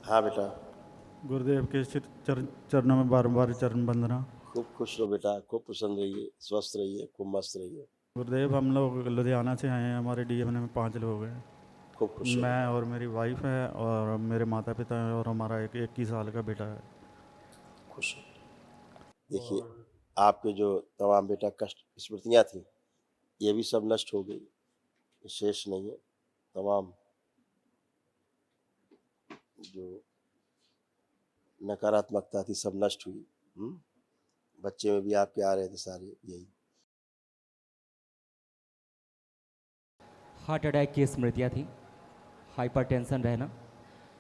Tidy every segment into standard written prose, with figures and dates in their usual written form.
हाँ बेटा, गुरुदेव के चरणों में बार चरण वंदना। खूब खुश रहो बेटा, खूब प्रसन्न रहिए, स्वस्थ रहिए, खूब मस्त रहिए। गुरुदेव हम लोग लुधियाना से आए हैं, हमारे डीएमएन में 5 लोग हैं। खूब खुश रहो। मैं और मेरी वाइफ है और मेरे माता पिता हैं और हमारा एक 21 साल का बेटा है। खुश रहो। देखिए, आपके जो तमाम बेटा कष्ट स्मृतियाँ थी, ये भी सब नष्ट हो गई, शेष नहीं है। तमाम जो नकारात्मकता थी सब नष्ट हुई। बच्चे में भी आपके आ रहे थे सारे यही। हार्ट अटैक की स्मृतियाँ थी, हाइपरटेंशन रहना,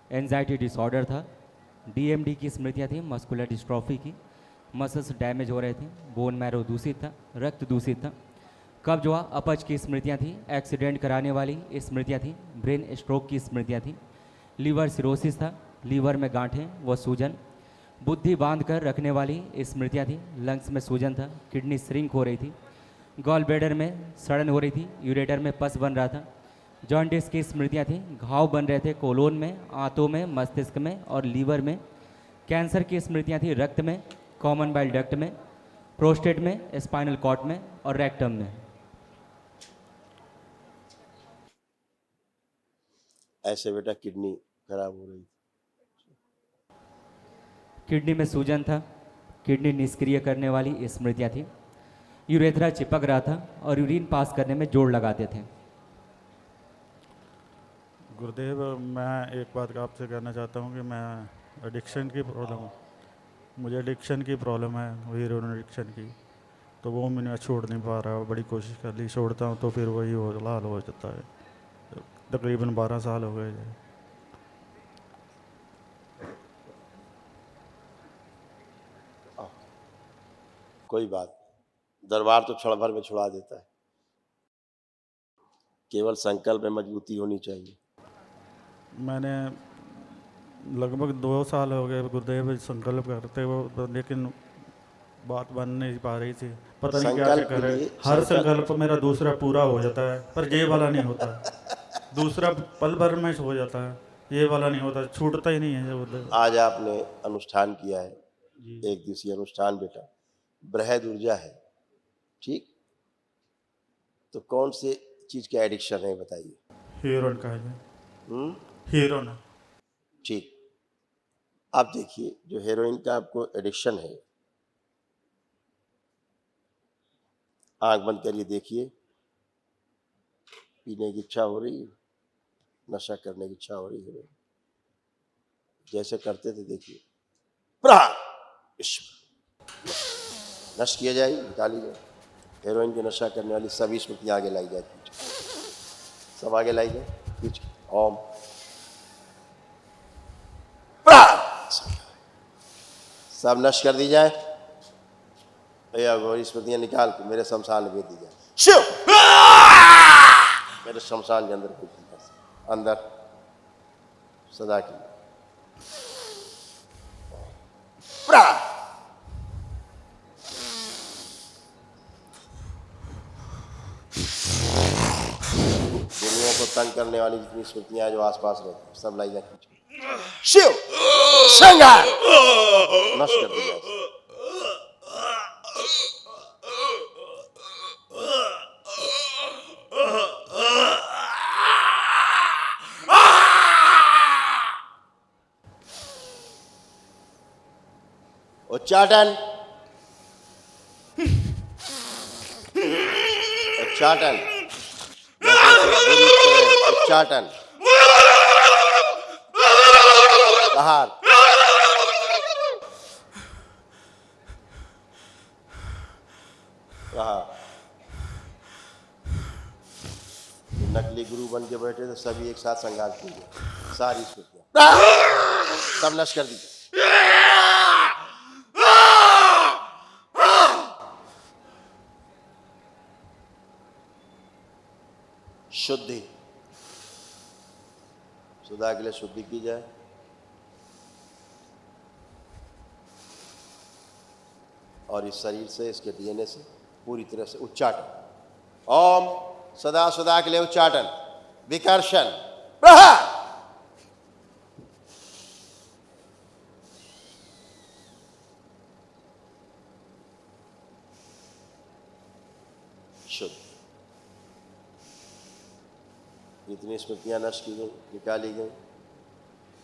एंजाइटी डिसऑर्डर था, डीएमडी की स्मृतियाँ थी, मस्कुलर डिस्ट्रॉफी की, मसल्स डैमेज हो रहे थे, बोन मैरो दूषित था, रक्त दूषित था, कब्ज हुआ, अपच की स्मृतियाँ थी, एक्सीडेंट कराने वाली स्मृतियाँ थी, ब्रेन स्ट्रोक की स्मृतियाँ थी, लीवर सिरोसिस था, लीवर में गांठें व सूजन, बुद्धि बांध कर रखने वाली स्मृतियाँ थी, लंग्स में सूजन था, किडनी श्रिंक हो रही थी, गॉल ब्लैडर में सड़न हो रही थी, यूरेटर में पस बन रहा था, जॉन्डिस की स्मृतियाँ थी, घाव बन रहे थे कोलोन में, आंतों में, मस्तिष्क में और लीवर में, कैंसर की स्मृतियाँ थी रक्त में, कॉमन बाइल डक्ट में, प्रोस्टेट में, स्पाइनल कॉर्ड में और रेक्टम में। ऐसे बेटा किडनी खराब हो रही थी। किडनी में सूजन था, किडनी निष्क्रिय करने वाली स्मृतियाँ थी, यूरेथ्रा चिपक रहा था और यूरिन पास करने में जोड़ लगाते थे। गुरुदेव मैं एक बात आपसे कहना चाहता हूँ कि मैं एडिक्शन की प्रॉब्लम मुझे एडिक्शन की प्रॉब्लम है, हीरोइन एडिक्शन की। तो वो मैंने छोड़ नहीं पा रहा, बड़ी कोशिश कर ली, छोड़ता हूँ तो फिर वही हाल हो जाता है। तकरीबन 12 साल हो गए। कोई बात नहीं, दरबार तो क्षण भर में छुड़ा देता है, केवल संकल्प में मजबूती होनी चाहिए। मैंने लगभग 2 साल हो गए गुरुदेव संकल्प करते हुए, लेकिन बात बन नहीं पा रही थी। पता नहीं क्या क्या संकल्प के करे। लिए हर संकल्प मेरा दूसरा पूरा हो जाता है, पर ये वाला नहीं होता। दूसरा पल भर में हो जाता है, ये वाला नहीं होता, छूटता ही नहीं है गुरुदेव। आज आपने अनुष्ठान किया है, जी। 1 दिवसीय अनुष्ठान बेटा, बृहद ऊर्जा है, ठीक। तो कौन से चीज का एडिक्शन है बताइए? हीरोइन का है। हम्म हीरोइन। ठीक। आप देखिए, जो हेरोइन का आपको एडिक्शन है, आंख बंद करिए, देखिए, पीने की इच्छा हो रही है, नशा करने की इच्छा हो रही है, जैसे करते थे देखिए, प्राण नष्ट किया जाए, निकाली जाए। हेरोइन की नशा करने वाली सभी स्मृतियां आगे लाई जाती, सब आगे लाई जाए, पीछे ओम प्राण सब नष्ट कर दी जाए। स्मृतियां निकाल के मेरे शमशान में भेज दी जाए। शिव मेरे शमशान के अंदर भेज दी जाए, अंदर सदा की प्राण। दुनिया को तंग करने वाली जितनी स्मृतियां जो आसपास रहती सब लाई जाती, शिव संहार नष्ट कर दी जाए। उच्चाटन उच्चाटन उच्चाटन बाहर। नकली गुरु बन के बैठे थे, सभी एक साथ संघात कीजिए, सारी स्मृतियां सब नष्ट कर दीजिए। शुद्धि, सुधा के लिए शुद्धि की जाए। और इस शरीर से, इसके डीएनए से पूरी तरह से उच्चाटन। ओम सदा सुधा के लिए उच्चाटन, विकर्षण, प्रहार। शुद्ध। जितनी स्मृतियाँ नष्ट की गई, निकाली गई,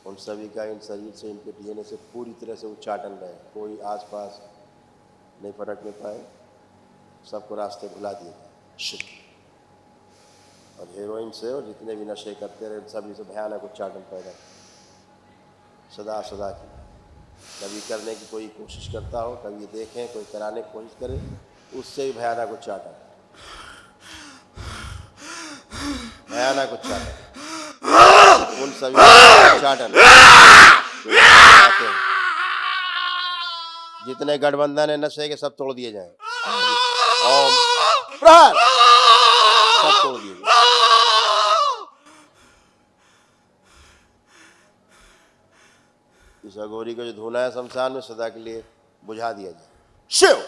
उन सभी का इन शरीर से, इनके डीएनए से पूरी तरह से उच्चाटन रहे, कोई आसपास नहीं फटकने पाए, सबको रास्ते भुला दिए गए। शुद्ध। और हेरोइन से और जितने भी नशे करते रहे, सभी से भयानक उच्चाटन पैदा सदा सदा की। कभी करने की कोई कोशिश करता हो, कभी देखें कोई कराने की कोशिश करे, उससे भी भयानक उच्चाटन, भयानक उच्चाटन, उन सभी का उच्चाटन। जितने गठबंधन है नशे के सब तोड़ दिए जाएं। ओम प्रहार, सब तोड़ दिए जाएं। इस अघोरी को जो धुना है शमशान में, सदा के लिए बुझा दिया जाए। शिव।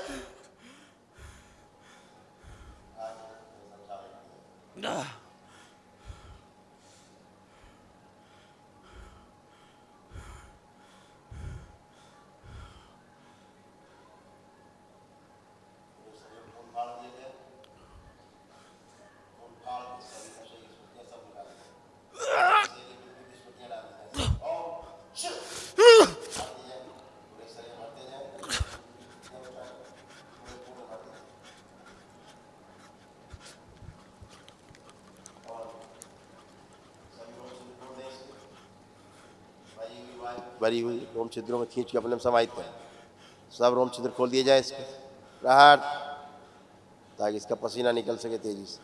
भरी हुई रोम छिद्रों में खींच के अपने में समाहित करें। सब रोम छिद्र खोल दिए जाए इसके प्रहार, ताकि इसका पसीना निकल सके तेजी से।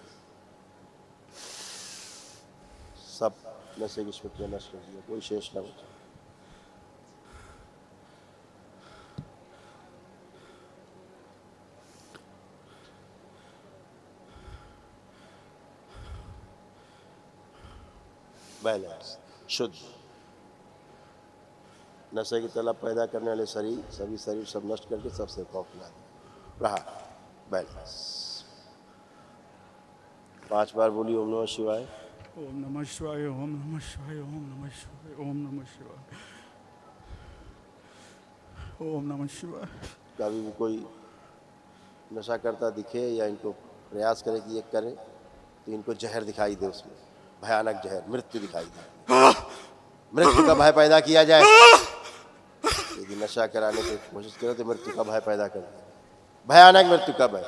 सब नशे की स्मृतियाँ नष्ट कर दिया, कोई शेष न बचे। बैलेंस, शुद्ध। नशे की तलब पैदा करने वाले शरीर, सभी शरीर सब नष्ट करके सबसे खौफनाक दिया। प्रहार, बैलेंस। 5 बार बोली ओम नमः शिवाय। ओम नमः शिवाय, ओम नमः शिवाय, ओम नमः शिवाय, ओम नमः शिवाय, ओम नमः शिवाय। कभी भी कोई नशा करता दिखे या इनको प्रयास करे कि ये करें, तो इनको जहर दिखाई दे, उसमें भयानक जहर, मृत्यु दिखाई दे, मृत्यु का भय पैदा किया जाए। यदि नशा कराने की कोशिश करो तो मृत्यु का भय पैदा कर दे, भयानक मृत्यु का भय।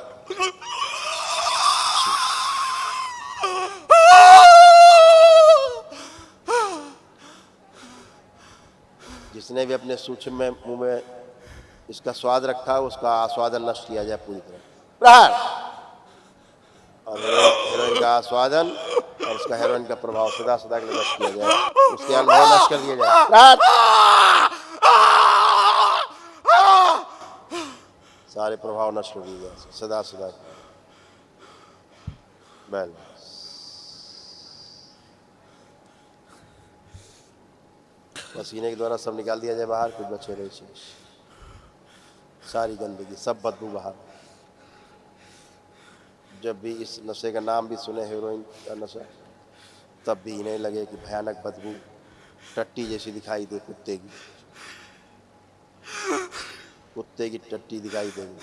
जिसने भी अपने सूक्ष्म में मुंह में इसका स्वाद रखा, उसका आस्वादन नष्ट किया जाए पूरी तरह। प्रहार। और हेरोइन का आस्वादन और उसका हेरोइन का प्रभाव सदा सदा के लिए नष्ट किया जाए, उसके अनुभव नष्ट कर दिया जाए। प्रहार। सारे प्रभाव नष्ट कर दिए जाए सदा सदा। बैलेंस। पसीने के द्वारा सब निकाल दिया जाए बाहर, कुछ बचे रहे शेष, सारी गंदगी, सब बदबू बाहर। जब भी इस नशे का नाम भी सुने, हेरोइन का नशा, तब भी इन्हें लगे कि भयानक बदबू टट्टी जैसी दिखाई दे, कुत्ते की, कुत्ते की टट्टी दिखाई देगी।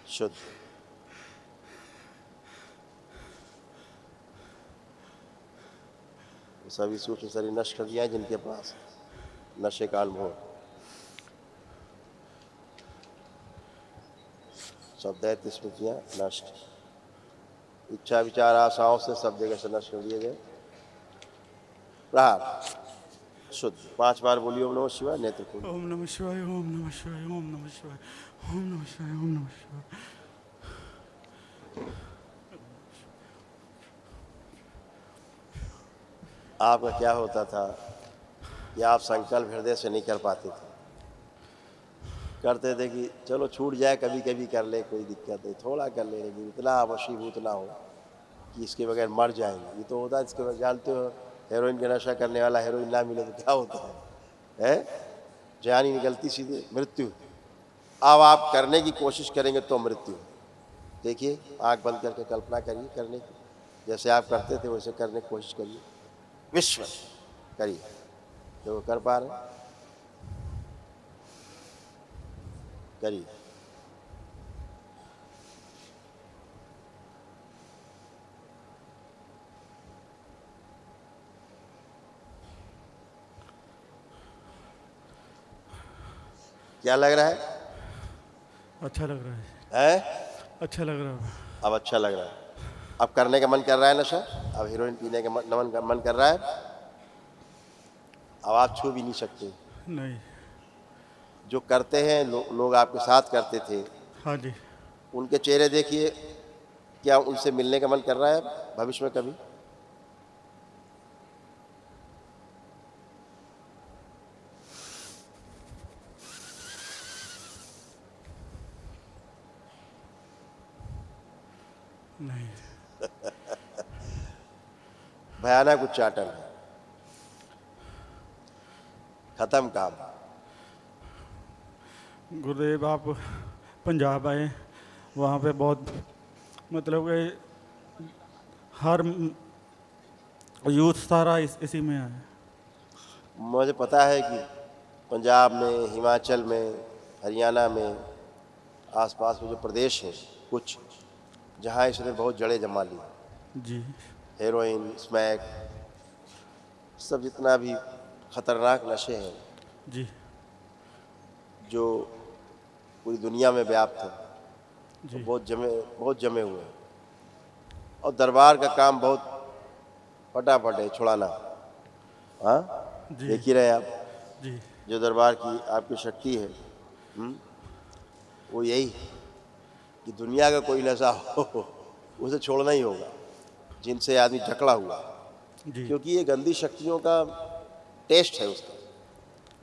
शुद्ध। सभी सूक्ष्म शरीर नष्ट कर दिया है जिनके पास नशे का अनुभव। सब दैत्य स्मृतियाँ नष्ट, इच्छा विचार आशाओं से सब जगह से नष्ट कर दिए गए। प्रहार, शुद्ध। 5 बार बोलिए ओम नमः शिवाय। नेत्र खोलिए। ओम नमः शिवाय, ओम नमः शिवाय, ओम नमः शिवाय, ओम नमः शिवाय, ओम नमः शिवाय। आपका क्या होता था कि आप संकल्प हृदय से नहीं कर पाते थे, करते थे कि चलो छूट जाए, कभी कभी कर ले, कोई दिक्कत नहीं, थोड़ा कर ले, लेकिन इतना वशीभूत ना हो कि इसके बगैर मर जाएंगे। ये तो होता है, इसके बगैर जानते हो, हेरोइन का नशा करने वाला हेरोइन ना मिले तो क्या होता है? जान ही निकलती, सीधे मृत्यु। अब आप करने की कोशिश करेंगे तो मृत्यु। देखिए, आंख बंद करके कल्पना करिए करने की, जैसे आप करते थे वैसे करने की कोशिश करिए, विश्व करिए, जो कर पा रहे हैं। करिए। क्या लग रहा है? अच्छा लग रहा है। हैं? अच्छा लग रहा है। अब अच्छा लग रहा है। अब करने का मन कर रहा है नशा? अब हीरोइन पीने का मन कर रहा है? अब आप छू भी नहीं सकते। नहीं। जो करते हैं लोग आपके साथ करते थे, हाँ जी। उनके चेहरे देखिए, क्या उनसे मिलने का मन कर रहा है भविष्य में कभी? नहीं। भयानक उच्चाटन है। खत्म काम। गुरुदेव आप पंजाब आए, वहाँ पे बहुत मतलब कि हर यूथ सारा इसी में है। मुझे पता है कि पंजाब में, हिमाचल में, हरियाणा में, आसपास में जो प्रदेश हैं कुछ, जहाँ इसने बहुत जड़ें जमा ली, जी। हेरोइन, स्मैक, सब जितना भी खतरनाक नशे हैं जी। जो पूरी दुनिया में व्याप्त है, जी। तो बहुत जमे हुए हैं। और दरबार का काम बहुत फटाफट है छुड़ाना। हाँ, जी। देख ही रहे आप, जी। जो दरबार की आपकी शक्ति है, वो यही है कि दुनिया का कोई नशा हो उसे छोड़ना ही होगा, जिनसे आदमी जकड़ा हुआ, जी। क्योंकि ये गंदी शक्तियों का टेस्ट है उसका।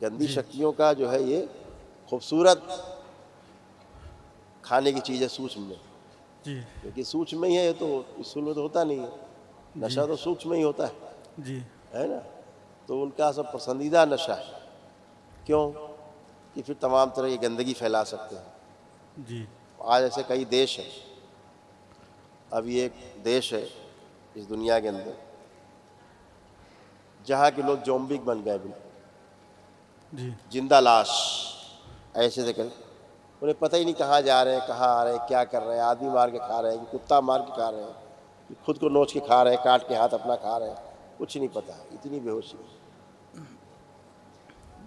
गंदी शक्तियों का जो है ये खूबसूरत खाने की चीज़ है सूक्ष्म में, जी। क्योंकि सूक्ष्म में ही है, तो स्थूल में तो होता नहीं है। नशा तो सूक्ष्म में ही होता जी। है ना। तो उनका सब पसंदीदा नशा है। क्यों? कि फिर तमाम तरह की गंदगी फैला सकते हैं। जी। आज ऐसे कई देश हैं। अभी एक देश है इस दुनिया के अंदर जहाँ के लोग ज़ॉम्बी बन गए, बिल्कुल जी। जिंदा लाश, ऐसे से कर, उन्हें पता ही नहीं कहाँ जा रहे हैं, कहाँ आ रहे हैं, क्या कर रहे हैं। आदमी मार के खा रहे हैं कि कुत्ता मार के खा रहे हैं कि खुद को नोच के खा रहे हैं, काट के हाथ अपना खा रहे हैं, कुछ नहीं पता। इतनी बेहोशी।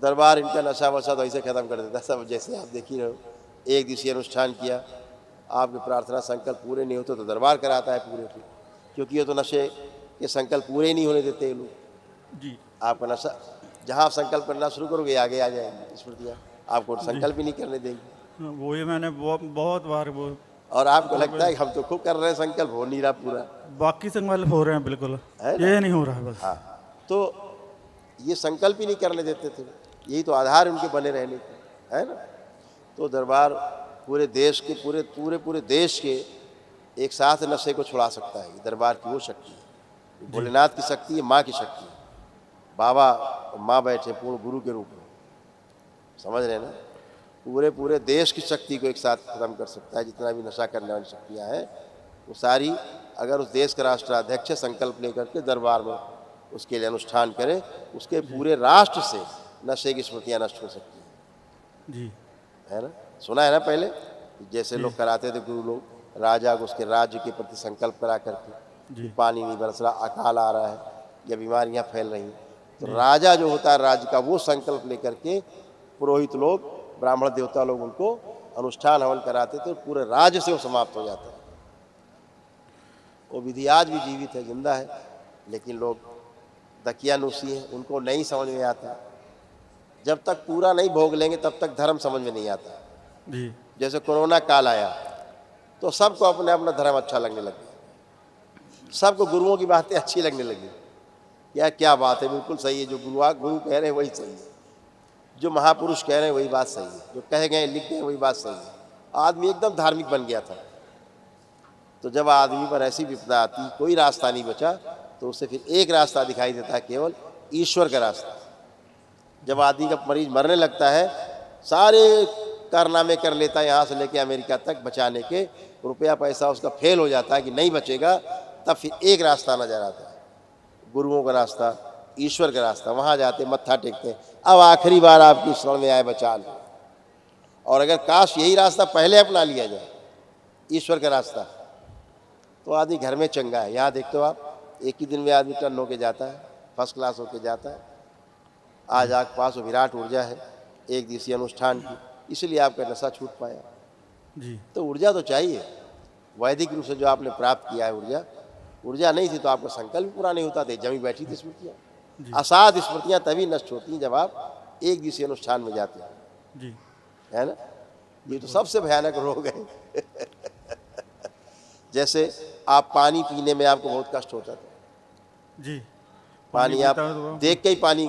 दरबार इनका नशा वशा तो ऐसे ख़त्म कर देता सब। जैसे आप देख ही रहे हो, एक दिवसीय अनुष्ठान किया, आपके प्रार्थना संकल्प पूरे नहीं होते तो दरबार कराता है पूरे की, क्योंकि ये तो नशे के संकल्प पूरे ही नहीं होने देते ये लोग। जी। आपका नशा, जहाँ आप संकल्प करना शुरू करोगे आगे आ जाएंगी स्मृतियाँ, आपको संकल्प ही नहीं करने देंगी। वही मैंने बहुत बार वो, और आपको लगता है कि हम तो खूब कर रहे हैं, संकल्प हो नहीं रहा पूरा, बाकी संकल्प हो रहे हैं बिल्कुल, है ना? ये नहीं हो रहा है बस। हाँ, तो ये संकल्प ही नहीं करने देते थे। यही तो आधार उनके बने रहने के, है ना। तो दरबार पूरे देश के पूरे देश के एक साथ नशे को छुड़ा सकता है। दरबार की वो शक्ति है, भोलेनाथ की शक्ति है, माँ की शक्ति है। बाबा और माँ बैठे पूर्ण गुरु के रूप में, समझ रहे हैं ना। पूरे देश की शक्ति को एक साथ खत्म कर सकता है। जितना भी नशा करने वाली शक्तियाँ हैं वो सारी, अगर उस देश का राष्ट्राध्यक्ष संकल्प लेकर के दरबार में उसके लिए अनुष्ठान करे, उसके पूरे राष्ट्र से नशे की स्मृतियाँ नष्ट हो सकती हैं। जी। है ना, सुना है ना पहले, जैसे लोग कराते थे गुरु लोग, राजा को उसके राज्य के प्रति संकल्प करा करके, पानी नहीं बरस रहा, अकाल आ रहा है या बीमारियां फैल रही हैं, तो राजा जो होता है राज्य का, वो संकल्प लेकर के पुरोहित लोग, ब्राह्मण देवता लोग उनको अनुष्ठान हवन कराते थे, पूरे राज्य से वो समाप्त हो जाता है। वो विधि आज भी जीवित है, जिंदा है, लेकिन लोग दकियानुसी हैं, उनको नहीं समझ में आता। जब तक पूरा नहीं भोग लेंगे तब तक धर्म समझ में नहीं आता। जी। जैसे कोरोना काल आया तो सबको अपने अपना धर्म अच्छा लगने लगा, सबको गुरुओं की बातें अच्छी लगने लगी। क्या बात है, बिल्कुल सही है, जो गुरु कह रहे हैं वही सही है, जो महापुरुष कह रहे हैं वही बात सही है, जो कह गए लिख गए वही बात सही है। आदमी एकदम धार्मिक बन गया था। तो जब आदमी पर ऐसी विपदा आती, कोई रास्ता नहीं बचा, तो उसे फिर एक रास्ता दिखाई देता है, केवल ईश्वर का रास्ता। जब आदमी का मरीज मरने लगता है, सारे कारनामे कर लेता है, यहाँ से लेके अमेरिका तक बचाने के, रुपया पैसा उसका फेल हो जाता है कि नहीं बचेगा, तब फिर एक रास्ता नजर आता है, गुरुओं का रास्ता, ईश्वर का रास्ता। वहाँ जाते, मत्था टेकते, अब आखिरी बार आपकी शरण में आए, बचा लो। और अगर काश यही रास्ता पहले अपना लिया जाए, ईश्वर का रास्ता, तो आदमी घर में चंगा है। यहाँ देखते हो आप, एक ही दिन में आदमी टर्न होके जाता है, फर्स्ट क्लास होके जाता है। आज आपके पास वो विराट ऊर्जा है एक दिवसीय अनुष्ठान की, इसलिए आपका नशा छूट पाया। जी तो ऊर्जा तो चाहिए, वैदिक रूप से जो आपने प्राप्त किया है ऊर्जा, ऊर्जा नहीं थी तो आपका संकल्प पूरा नहीं होता था, जमी बैठी थी स्मृतियाँ। असाध स्मृतियाँ तभी नष्ट होती हैं जब आप एक दिवसीय अनुष्ठान में जाते हैं, जी है ना। ये तो सबसे भयानक रोग है। जैसे आप पानी पीने में आपको बहुत कष्ट होता था, जी पानी आप पीता हूं तो देख के ही पानी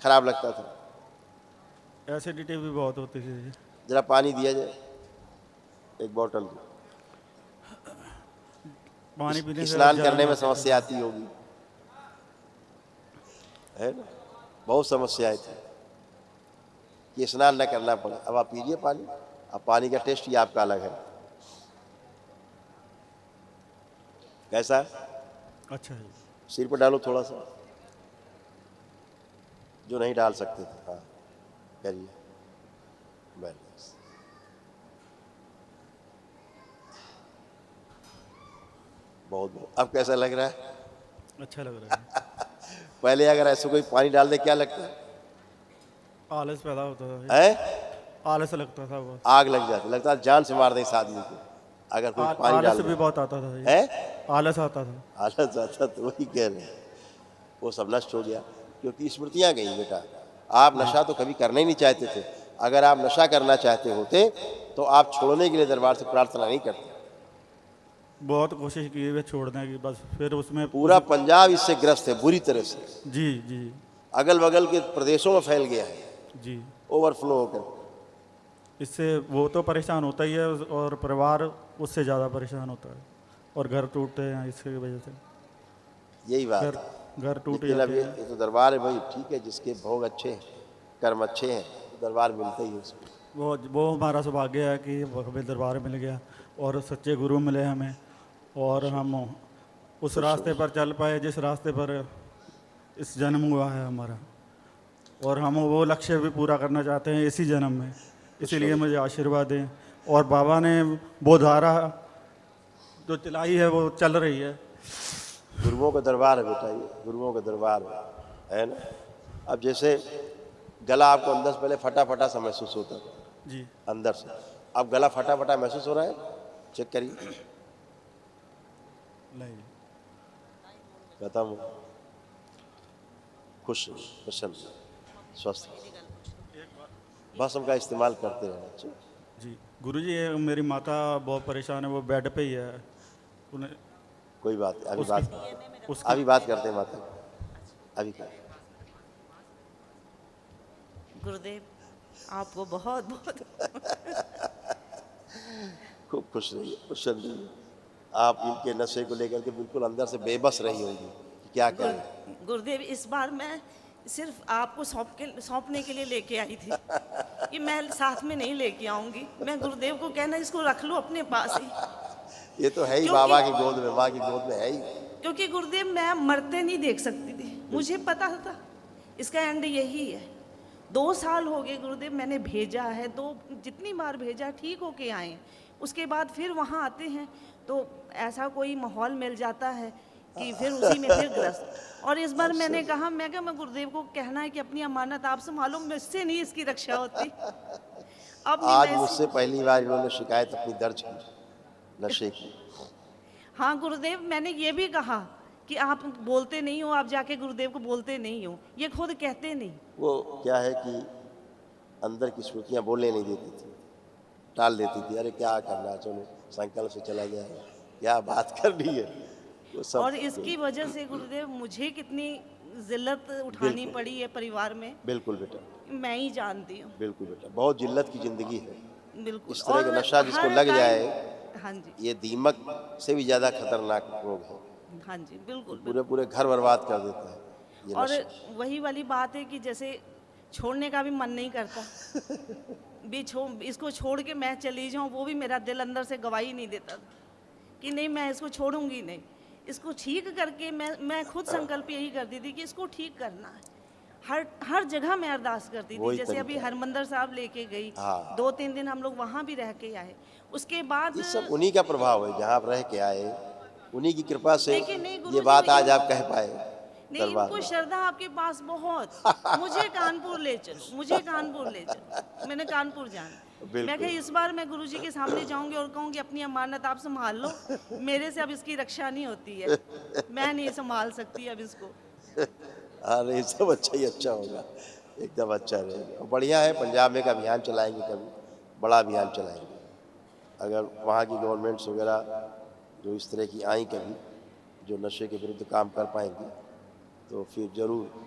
खराब लगता था। एसिडिटी भी बहुत होती थी जी। जरा पानी दिया जाए, एक बोतल। पानी पीने से स्नान जान करने में आती थी। समस्या आती होगी, है ना, बहुत समस्याएं थी कि स्नान न करना पड़े। अब आप पीजिए पानी, अब पानी का टेस्ट ही आपका अलग है। कैसा है? अच्छा जी। सिर पर डालो थोड़ा सा, जो नहीं डाल सकते थे। हाँ करिए, बस। बहुत बहुत। अब कैसा लग रहा है? अच्छा लग रहा है। पहले अगर ऐसे कोई पानी डाल दे क्या लगता है? आलस पैदा होता था जी। हैं? आलस लगता था बहुत। आग लग जाती, लगता है जान से मार दे इस आदमी को अगर कोई पानी आलस डाल भी दे। बहुत आता था जी। है आलस आता था। हालत आता, तो वही कह रहे हैं, वो सब नष्ट हो गया क्योंकि स्मृतियाँ गई। बेटा आप नशा तो कभी करना ही नहीं चाहते थे। अगर आप नशा करना चाहते होते तो आप छोड़ने के लिए दरबार से प्रार्थना नहीं करते। बहुत कोशिश की है छोड़ने की, बस फिर उसमें पूरा पंजाब इससे ग्रस्त है बुरी तरह से, जी जी अगल बगल के प्रदेशों में फैल गया है जी। ओवरफ्लो होकर। इससे वो तो परेशान होता ही है और परिवार उससे ज़्यादा परेशान होता है और घर टूटते हैं इसकी वजह से। यही बात घर है। घर टूट लेकिन अब जाते ये हैं। तो दरबार है भाई, ठीक है, जिसके भोग अच्छे हैं, कर्म अच्छे हैं, तो दरबार मिलता ही है उसको। वो हमारा सौभाग्य है कि हमें दरबार मिल गया और सच्चे गुरु मिले हमें, और हम उस रास्ते पर चल पाए जिस रास्ते पर इस जन्म हुआ है हमारा, और हम वो लक्ष्य भी पूरा करना चाहते हैं इसी जन्म में। इसीलिए मुझे आशीर्वाद दें। और बाबा ने वो धारा जो चलाई है वो चल रही है। गुरुओं का दरबार है बेटा, ये गुरुओं का दरबार है ना। अब जैसे गला आपको अंदर से पहले फटा फटा सा महसूस होता था जी अंदर से, अब गला फटा फटा महसूस हो रहा है? चेक करिए, नहीं। खत्म। खुश, प्रसन्न, स्वस्थ, भस्म का इस्तेमाल करते रहना चाहिए। जी गुरुजी, ये मेरी माता बहुत परेशान है, वो बेड पे ही है। उन्हें कोई बात नहीं, अभी उसकी- बात उसकी अभी बात करते हैं माता, अभी कर। गुरुदेव आपको बहुत बहुत खूब खुश रहिए, प्रसन्न रहिए। आप इनके नशे को लेकर के बिल्कुल अंदर से बेबस रही होंगी कि क्या करें। गुरुदेव इस बार मैं सिर्फ आपको सौंपने के लिए लेके आई थी कि मैं साथ में नहीं लेके आऊंगी। मैं गुरुदेव को कहना इसको रख लो अपने पास ही, ये तो है ही, क्योंकि- बाबा की गोद में, माँ की गोद में है ही। क्योंकि गुरुदेव मैं मरते नहीं देख सकती थी। मुझे पता था इसका एंड यही है। 2 साल हो गए गुरुदेव, मैंने भेजा है, जितनी बार भेजा ठीक होके आए, उसके बाद फिर वहाँ आते हैं तो ऐसा कोई माहौल मिल जाता है कि फिर उसी में फिर ग्रस्त। और इस बार मैंने कहा, मैं गुरुदेव को कहना है कि अपनी अमानत आप संभालो, मुझसे नहीं इसकी रक्षा होती। अब नहीं आज मैं मुझसे पहली बार इन्होंने शिकायत अपनी दर्ज की नशे की। हाँ गुरुदेव, मैंने ये भी कहा कि आप बोलते नहीं हो, आप जाके गुरुदेव को बोलते नहीं हो, ये खुद कहते नहीं। वो क्या है कि अंदर की स्मृतियाँ बोलने नहीं देती थी, टाल देती थी। अरे क्या करना, चलो संकल्प से चला गया, क्या बात करनी है, वो सब। और इसकी वजह से गुरुदेव मुझे कितनी जिल्लत उठानी बिल्कुल। पड़ी है परिवार में, बिल्कुल बेटा, मैं ही जानती हूँ। बिल्कुल बेटा, बहुत जिल्लत की जिंदगी है। बिल्कुल। इस तरह का और नशा जिसको हर लग टाइम- जाए, हाँ जी, ये दीमक से भी ज्यादा खतरनाक रोग है, हाँ जी, बिल्कुल। पूरे पूरे घर बर्बाद कर देता है ये और नशा। वही वाली बात है कि जैसे छोड़ने का भी मन नहीं करता इसको छोड़ के मैं चली जाऊं, वो भी मेरा दिल अंदर से गवाही नहीं देता था कि नहीं मैं इसको छोड़ूंगी नहीं। इसको ठीक करके मैं खुद संकल्प यही करती थी कि इसको ठीक करना है। हर जगह मैं अरदास करती थी। वही जैसे अभी तरीका है। हरमंदिर साहब लेके गई, हाँ। 2-3 दिन हम लोग वहाँ भी रह के आए। उसके बाद ये सब उन्हीं का प्रभाव है, जहाँ आप रह के आए उन्हीं की कृपा से देखिए नहीं ये गुरुजी, बात आज इन- आप कह पाए नहीं, दरबार इनको में। श्रद्धा आपके पास बहुत। मुझे कानपुर ले चलो, मुझे कानपुर ले चलो, मैंने कानपुर जाना। मैं बिल्कुल। कही इस बार मैं गुरुजी के सामने जाऊंगी और कहूंगी अपनी अमानत आप संभाल लो, मेरे से अब इसकी रक्षा नहीं होती है, मैं नहीं संभाल सकती अब इसको। हाँ नहीं, सब अच्छा ही अच्छा होगा, एकदम अच्छा रहेगा। और बढ़िया है, पंजाब में एक अभियान चलाएंगे, कभी बड़ा अभियान चलाएंगे। अगर वहाँ की गवर्नमेंट्स वगैरह जो इस तरह की आई कभी, जो नशे के विरुद्ध काम कर पाएंगी, तो फिर जरूर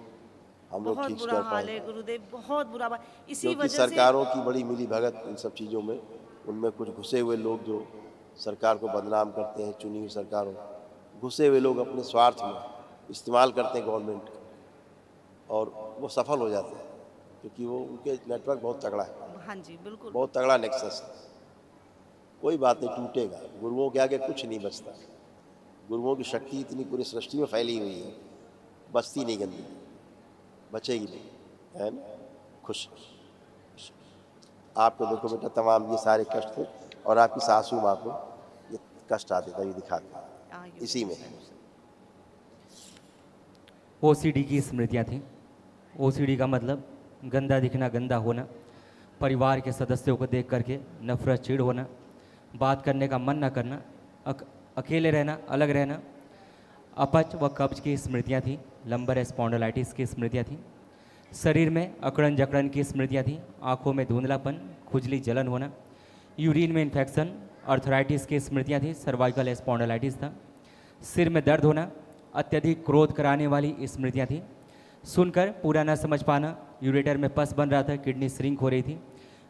हम लोग बहुत ठीक बुरा कर हाल है पाएंगे। गुरुदेव, बहुत बुरा हाल। इसी क्योंकि वजह से सरकारों की बड़ी मिली भगत इन सब चीज़ों में, उनमें कुछ घुसे हुए लोग जो सरकार को बदनाम करते हैं, चुनी हुई सरकारों, घुसे हुए लोग अपने स्वार्थ में इस्तेमाल करते हैं गवर्नमेंट का, और वो सफल हो जाते हैं, क्योंकि वो उनके नेटवर्क बहुत तगड़ा है, हाँ जी बिल्कुल। बहुत तगड़ा नेक्सस है। कोई बात नहीं, टूटेगा। गुरुओं के आगे कुछ नहीं बचता। गुरुओं की शक्ति इतनी पूरी सृष्टि में फैली हुई है, बचती नहीं गंदगी, बचेगी नहीं, है ना। खुश आपको देखो बेटा, तमाम ये सारे कष्ट थे, और आपकी सासू माँ को ये कष्ट आते थे, ये दिखाते इसी में। ओसीडी की स्मृतियाँ थी। ओसीडी का मतलब गंदा दिखना, गंदा होना, परिवार के सदस्यों को देख करके नफरत, चिढ़ होना, बात करने का मन न करना, अकेले रहना, अलग रहना, अपच व कब्ज की स्मृतियाँ थी। लंबर स्पॉन्डिलाइटिस की स्मृतियाँ थी। शरीर में अकड़न जकड़न की स्मृतियाँ थी। आँखों में धुंधलापन, खुजली, जलन होना, यूरिन में इन्फेक्शन, अर्थराइटिस की स्मृतियाँ थी। सर्वाइकल स्पॉन्डिलाइटिस था। सिर में दर्द होना, अत्यधिक क्रोध कराने वाली स्मृतियाँ थी। सुनकर पूरा न समझ पाना, यूरेटर में पस बन रहा था, किडनी श्रिंक हो रही थी,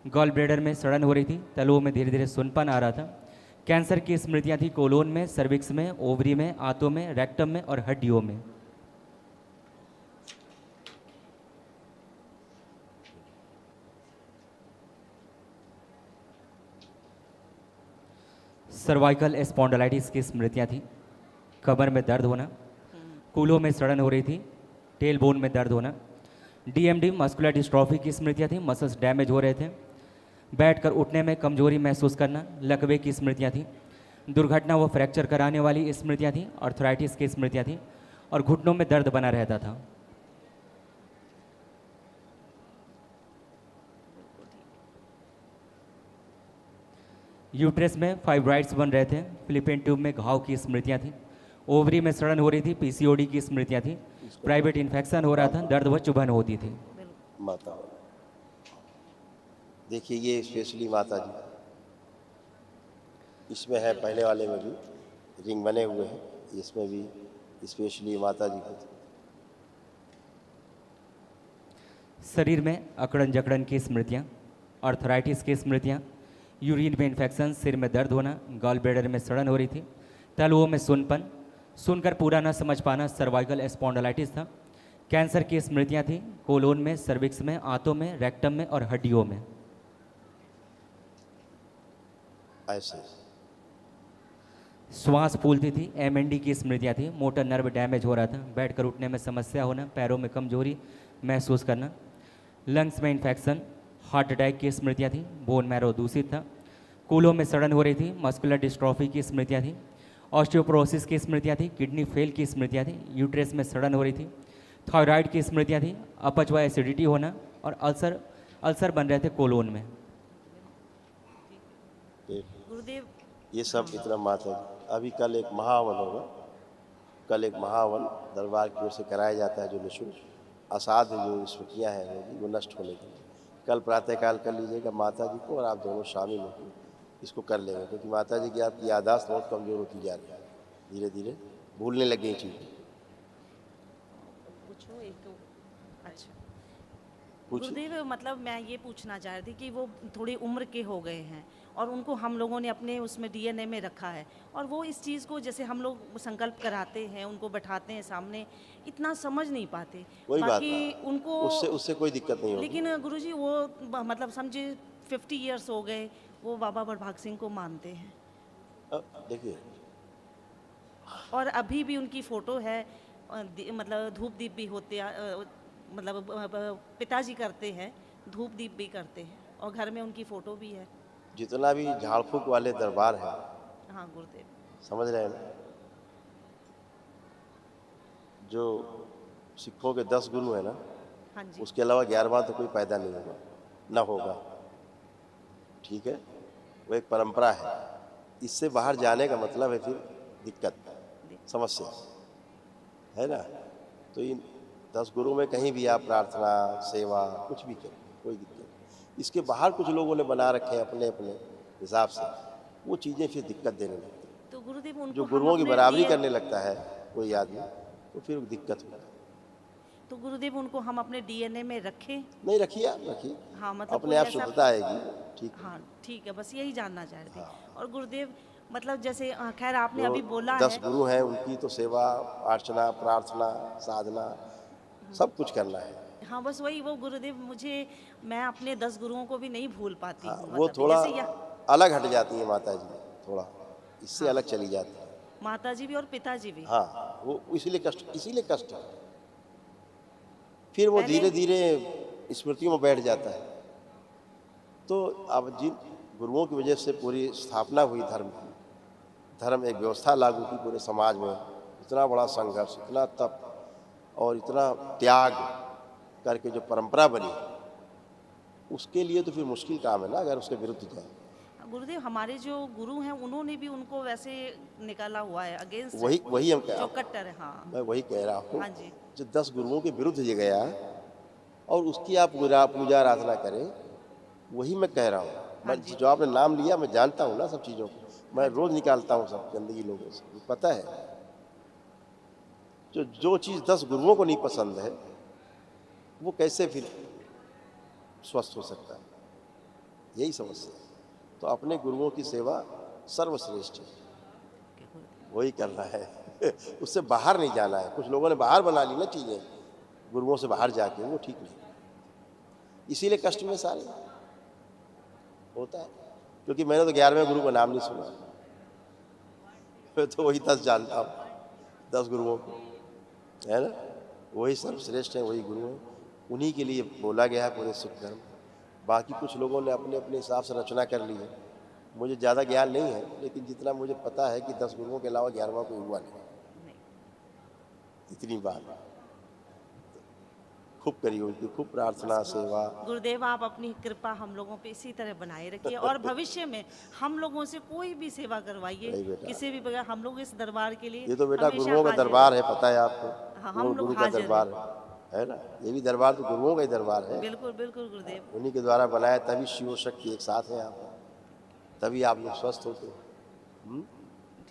गॉल ब्लैडर में सड़न हो रही थी, तलुओं में धीरे धीरे सुनपन आ रहा था। कैंसर की स्मृतियाँ थी। कोलोन में, सर्विक्स में, ओवरी में, आंतों में, रेक्टम में और हड्डियों में। सर्वाइकल स्पॉन्डिलाइटिस की स्मृतियाँ थी। कमर में दर्द होना, कूलों में सड़न हो रही थी, टेल बोन में दर्द होना। डीएमडी मस्कुलर डिस्ट्रॉफी की स्मृतियाँ थी। मसल्स डैमेज हो रहे थे। बैठकर उठने में कमजोरी महसूस करना। लकवे की स्मृतियाँ थी। दुर्घटना व फ्रैक्चर कराने वाली स्मृतियाँ थी। आर्थराइटिस की स्मृतियाँ थी। और घुटनों में दर्द बना रहता था। यूट्रस में फाइब्राइड्स बन रहे थे। फिलिपिन ट्यूब में घाव की स्मृतियाँ थी। ओवरी में सड़न हो रही थी। पीसीओडी की स्मृतियाँ थी। प्राइवेट इन्फेक्शन हो रहा था। दर्द व चुभन होती थी। माता देखिए, ये स्पेशली माता जी, इसमें है, पहले वाले में भी रिंग बने हुए हैं, इसमें भी स्पेशली माता जी को। शरीर में अकड़न जकड़न की स्मृतियाँ, आर्थराइटिस की स्मृतियाँ, यूरिन में इन्फेक्शन, सिर में दर्द होना, गॉल ब्लैडर में सड़न हो रही थी, तलुओं में सुनपन, सुनकर पूरा न समझ पाना, सर्वाइकल स्पॉन्डिलाइटिस था। कैंसर की स्मृतियाँ थी। कोलोन में, सर्विक्स में, आंतों में, रेक्टम में और हड्डियों में। ऐसे श्वास फूलती थी। एमएनडी की स्मृतियाँ थी। मोटर नर्व डैमेज हो रहा था। बैठकर उठने में समस्या होना, पैरों में कमजोरी महसूस करना, लंग्स में इन्फेक्शन, हार्ट अटैक की स्मृतियाँ थी। बोन मैरो दूषित था। कूलों में सड़न हो रही थी। मस्कुलर डिस्ट्रॉफी की स्मृतियाँ थी। ऑस्टियोपोरोसिस की स्मृतियाँ थी। किडनी फेल की स्मृतियाँ थी। यूट्रस में सड़न हो रही थी। थायराइड की स्मृतियाँ थी। अपच व एसिडिटी होना और अल्सर बन रहे थे कोलोन में। गुरुदेव ये सब इतना माता जी। अभी कल एक महावन होगा, कल एक महावन दरबार की ओर से कराया जाता है, जो निःशुल्क असाध्य जो स्मृतियाँ हैं वो नष्ट होने के लिए। कल प्रातःकाल कर लीजिएगा माता जी को, और आप दोनों शामिल होकर इसको कर लेंगे, क्योंकि माता जी की आपकी याददाश्त बहुत कमज़ोर होती जा रही है, धीरे धीरे भूलने लग गई चीज़ें। पूछो एक तो। अच्छा पूछिए। गुरुदेव, मतलब मैं ये पूछना चाह रही थी कि वो थोड़ी उम्र के हो गए हैं और उनको हम लोगों ने अपने उसमें डीएनए में रखा है, और वो इस चीज़ को जैसे हम लोग संकल्प कराते हैं, उनको बैठाते हैं सामने, इतना समझ नहीं पाते। कोई बात बाकी नहीं, उनको उससे कोई दिक्कत नहीं होगी। लेकिन गुरुजी वो मतलब समझे 50 इयर्स हो गए, वो बाबा बड़भाग सिंह को मानते हैं, देखिए और अभी भी उनकी फ़ोटो है, मतलब धूप दीप भी होते मतलब पिताजी करते हैं, धूप दीप भी करते हैं और घर में उनकी फ़ोटो भी है। जितना भी झाड़ फूक वाले दरबार है, हाँ गुरुदेव। समझ रहे हैं ना, जो सिखों के 10 गुरु हैं ना, हाँ जी। उसके अलावा 11वां तो कोई पैदा नहीं होगा, ना होगा। ठीक है, वो एक परंपरा है। इससे बाहर जाने का मतलब है फिर दिक्कत, समस्या, है ना। तो इन 10 गुरु में कहीं भी आप प्रार्थना, सेवा, कुछ भी करें, कोई दिक्कत नहीं। इसके बाहर कुछ लोगों ने बना रखे हैं अपने अपने हिसाब से, वो चीज़ें फिर दिक्कत देने लगती हैं। तो गुरुदेव उनको जो हम गुरुओं की अपने बराबरी DM करने लगता है कोई आदमी, तो फिर दिक्कत होती है। तो गुरुदेव उनको हम अपने DNA में रखें? नहीं, रखिए, आप रखिए, हाँ मतलब अपने कोई आप ऐसा, शुद्धता आएगी। ठीक है। हाँ ठीक है, बस यही जानना चाह रहे थे। और गुरुदेव मतलब जैसे खैर आपने जो अभी बोला 10 है, गुरु हैं उनकी तो सेवा, अर्चना, प्रार्थना, साधना सब कुछ करना है। हाँ बस वही वो गुरुदेव मुझे, मैं अपने 10 गुरुओं को भी नहीं भूल पाती हाँ, हूँ। वो मतलब थोड़ा जैसे अलग हट जाती है माता जी, थोड़ा इससे हाँ। अलग चली जाती है। माताजी भी और पिताजी भी। हाँ, वो इसीलिए कष्ट है। फिर वो पहले धीरे धीरे स्मृतियों में बैठ जाता है। तो अब जिन गुरुओं की वजह से पूरी स्थापना हुई धर्म की, धर्म एक व्यवस्था लागू की पूरे समाज में, इतना बड़ा संघर्ष, इतना तप और इतना त्याग करके जो परंपरा बनी, उसके लिए तो फिर मुश्किल काम है ना अगर उसके विरुद्ध जाए। गुरुदेव हमारे जो गुरु हैं उन्होंने भी उनको वैसे निकाला हुआ है, अगेंस्ट वही हम जो कह कट्टर है। हाँ मैं वही कह रहा हूँ, हाँ जी। जो 10 गुरुओं के विरुद्ध ये गया और उसकी आप पूजा आराधना करें, वही मैं कह रहा हूँ। हाँ मैं जी। जो आपने नाम लिया, मैं जानता हूँ ना सब चीज़ों को, मैं रोज निकालता हूँ सब गंदगी लोगों से, मुझे पता है। जो चीज़ 10 गुरुओं को नहीं पसंद है, वो कैसे फिर स्वस्थ हो सकता है, यही समस्या है। तो अपने गुरुओं की सेवा सर्वश्रेष्ठ है, वही करना है। उससे बाहर नहीं जाना है। कुछ लोगों ने बाहर बना ली ना चीज़ें, गुरुओं से बाहर जाके, वो ठीक नहीं। इसीलिए कष्ट में सारे होता है, क्योंकि मैंने तो 11वें गुरु का नाम नहीं सुना, मैं तो वही 10 जानता हूँ, 10 गुरुओं को, है ना। वही सर्वश्रेष्ठ हैं, वही गुरु हैं, उन्हीं के लिए बोला गया है पूरे सिख धर्म। बाकी कुछ लोगों ने अपने अपने हिसाब से रचना कर ली है। मुझे ज़्यादा ज्ञान नहीं है, लेकिन जितना मुझे पता है कि 10 गुरुओं के अलावा 11वां कोई हुआ नहीं, इतनी बात। खूब करी उनकी, खूब प्रार्थना, सेवा। गुरुदेव आप अपनी कृपा हम लोगों पे इसी तरह बनाए रखिए और भविष्य में हम लोगों से कोई भी सेवा नहीं करवाइए, बेटा। किसी भी प्रकार। हम लोग इस दरबार के लिए ये तो बेटा हमेशा गुरुओं का हाजिर दरबार है, हैं। पता है आपको। हाँ, हम लोग गुरु का हाजिर दरबार है ना। ये भी दरबार तो गुरुओं का ही दरबार है, बिल्कुल बिल्कुल गुरुदेव। उन्हीं के द्वारा बनाया, तभी शिव शक्ति एक साथ है यहाँ पर, तभी आप लोग स्वस्थ होते हो।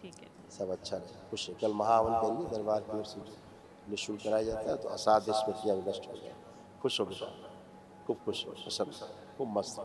ठीक है। सब अच्छा रहे, खुश है। कल महाहवन करिए, दरबार की ओर से निःशुल्क कराया जाता है, तो असाध्य स्मृतियाँ भी नष्ट हो जाए। खुश हो बेटा, खूब खुश हो, प्रसन्न, खूब मस्त।